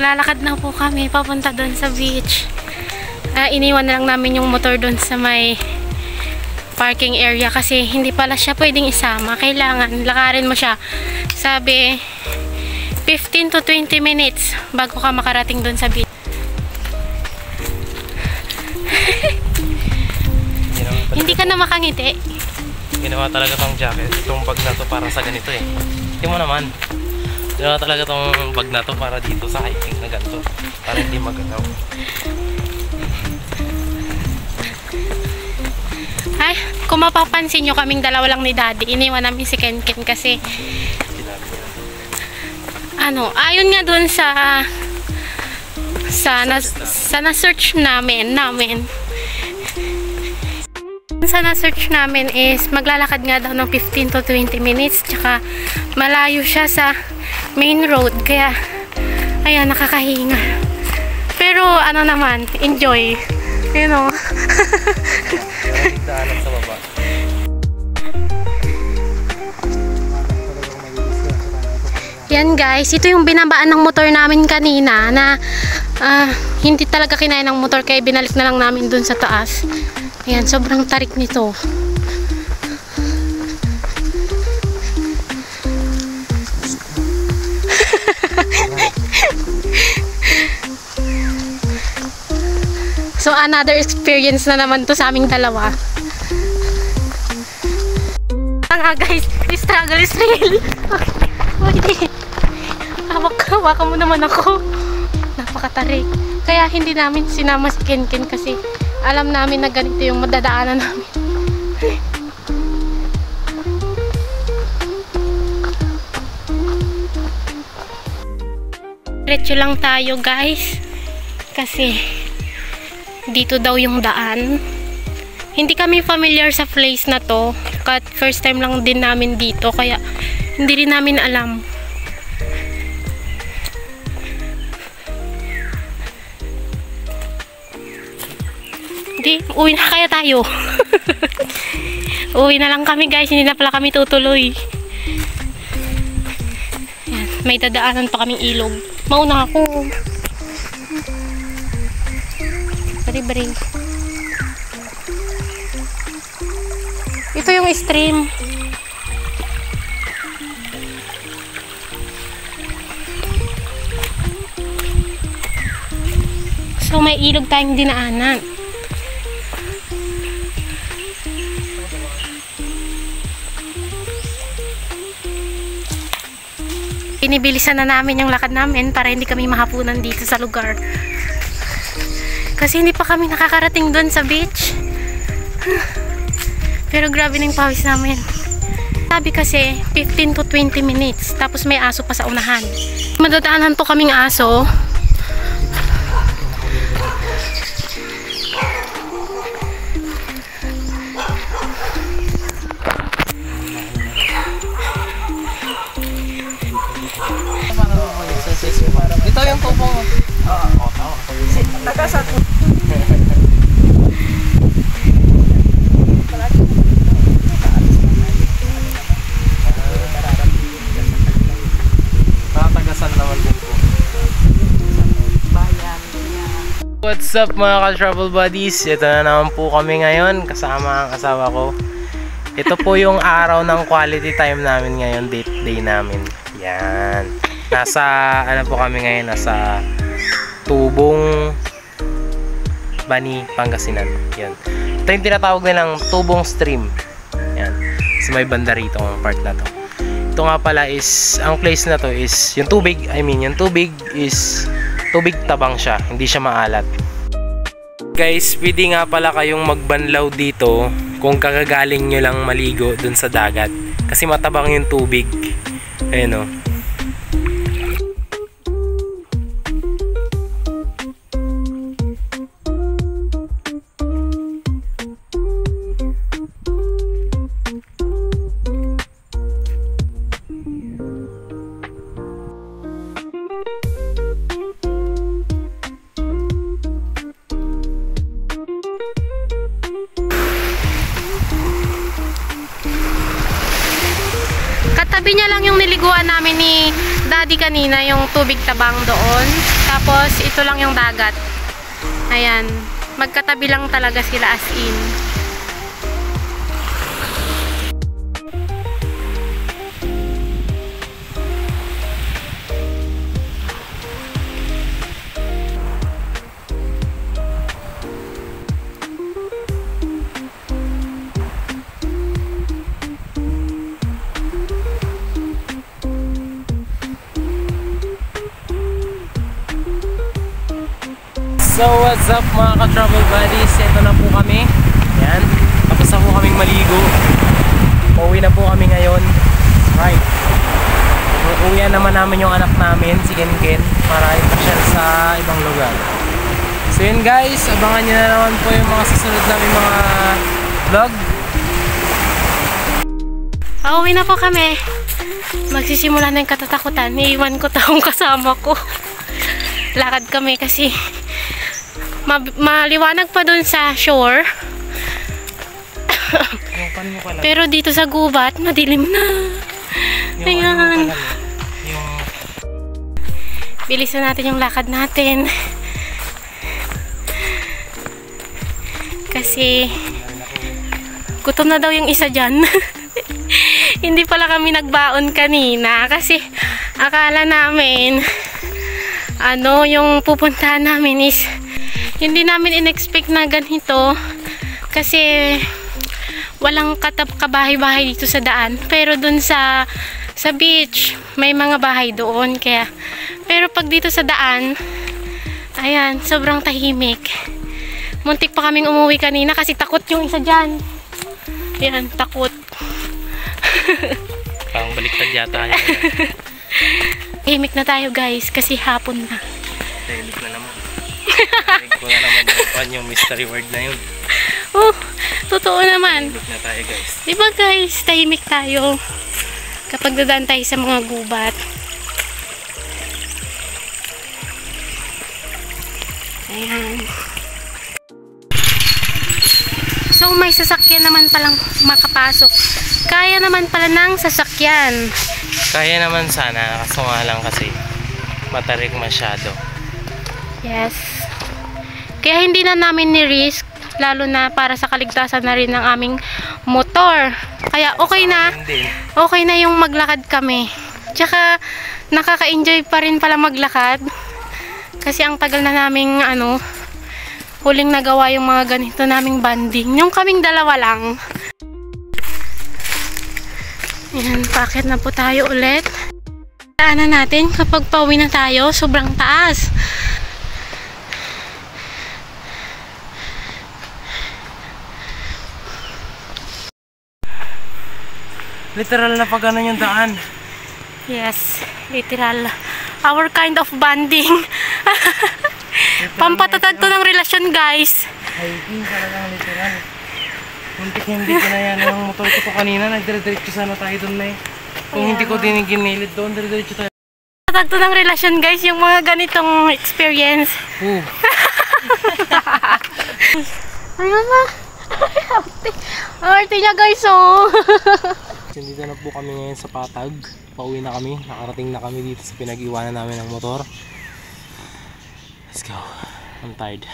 Lalakad na po kami papunta doon sa beach. Iniwan na lang namin yung motor doon sa may parking area kasi hindi pala siya pwedeng isama. Kailangan lakarin mo siya. Sabi 15 to 20 minutes bago ka makarating doon sa beach. Hindi ka na makangiti. Ginawa talaga tong jacket, itong bag na to para sa ganito eh. Hindi mo naman. Ginawa talaga tong bag na to para dito sa hiking na ganito. Para hindi magalaw. Ay, kung mapapansin nyo, kaming dalawa lang ni Daddy. Iniwan namin si Ken Ken kasi ayon nga dun sa na-search namin sa na-search namin is maglalakad nga daw ng 15 to 20 minutes, tsaka malayo siya sa main road, kaya ayan, nakakahinga, pero naman, enjoy, you know. Daanan sa baba. Yan guys, ito yung binabaan ng motor namin kanina na hindi talaga kinaya ng motor, kaya binalik na lang namin dun sa taas. Ayan, sobrang tarik nito. So another experience na naman to sa aming dalawa. Tanga guys, the struggle is real. Okay. Hawakan mo naman ako. Napakatarik. Kaya hindi namin sinama si Ken Ken kasi alam namin na ganito yung madadaanan namin. Diretso lang tayo guys. Kasi dito daw yung daan. Hindi kami familiar sa place na to. First time lang din namin dito. Kaya hindi rin namin alam. Uwi na kaya tayo. Uwi na lang kami guys, hindi na pala kami tutuloy. Ayan, may dadaanan pa kaming ilog. Mauna ako. Bari-bari. Ito yung stream. So may ilog tayong dinaanan. Pinibilisan na namin yung lakad namin para hindi kami mahapunan dito sa lugar. Kasi hindi pa kami nakakarating doon sa beach. Pero grabe na yung pawis namin. Sabi kasi 15 to 20 minutes. Tapos may aso pa sa unahan. Madadaanan po kaming aso. Ito yung tubong. Taga sa tagasan naman din po. What's up mga ka-travel buddies? Ito na naman po kami ngayon kasama ang asawa ko. Ito po yung araw ng quality time namin ngayon, date day namin. Yan. Nasa po kami ngayon, nasa Tubong Bani, Pangasinan. Yan. Ito yung tinatawag nilang Tubong Stream. Yan. Sa may banda rito ang part na to. Ito nga pala is, ang place na to is, yung tubig is tubig tabang siya, hindi siya maalat. Guys, pwede nga pala kayong magbanlaw dito kung kakagaling nyo lang maligo dun sa dagat. Kasi matabang yung tubig. Ayun o. Katabi niya lang yung niliguan namin ni Daddy kanina yung tubig tabang doon. Tapos ito lang yung dagat. Ayan. Magkatabi lang talaga sila as in. So what's up mga ka-travel buddies? Ito na po kami. Yan. Tapos na po kaming maligo. Pauwi na po kami ngayon. Right. Uuwian naman namin yung anak namin, si Ken Ken, para ipasyal sa ibang lugar. So yun guys, abangan nyo na naman po yung mga susunod namin mga vlog. Pauwi na po kami. Magsisimula na yung katatakutan. Iiwan ko taong kasama ko. Lakad kami kasi maliwanag pa dun sa shore. Pero dito sa gubat, madilim na. Ayan. Bilisan natin yung lakad natin. Kasi gutom na daw yung isa dyan. Hindi pala kami nagbaon kanina. Kasi akala namin yung pupuntahan namin is hindi namin in-expect na ganito kasi walang kabahay-bahay dito sa daan, pero dun sa beach may mga bahay doon, kaya pero pag dito sa daan, ayan, sobrang tahimik. Muntik pa kaming umuwi kanina kasi takot yung isa dyan. Ayan, takot. Parang baliktad yata yun. Tahimik na tayo guys kasi hapon na. Tahimik na naman. Ko na naman yung mystery word na yun. Oh, totoo naman. Tahimik na tayo guys. Diba guys, tahimik tayo kapag dadaan tayo sa mga gubat. Ayan. So may sasakyan naman palang makapasok. Kaya naman pala ng sasakyan. Kaya naman sana, kaso nga lang kasi matarik masyado. Yes. Kaya hindi na namin ni-risk, lalo na para sa kaligtasan na rin ng aming motor. Kaya okay na. Okay na yung maglakad kami. Tsaka nakaka-enjoy pa rin pala maglakad. Kasi ang tagal na naming huling nagawa yung mga ganito naming banding. Yung kaming dalawa lang. Ayan, paakyat na po tayo ulit. Daanan natin kapag pauwi na tayo, sobrang taas. Literal na pag yung daan. Yes, literal. Our kind of bonding. Pampatatag to ng relasyon, guys. Hiking talagang literal. Hindi ko na yan ang motor ko kanina. Nagdire-diretso sana tayo doon na eh. Kung hindi ko ginilit doon, dire-diretso tayo. Patatag to ng relasyon, guys, yung mga ganitong experience. Ayun na. Arte niya, guys, oh. Dito na po kami ngayon sa Patag. Pauwi na kami. Nakarating na kami dito sa pinag-iwanan namin ng motor. Let's go. I'm tired.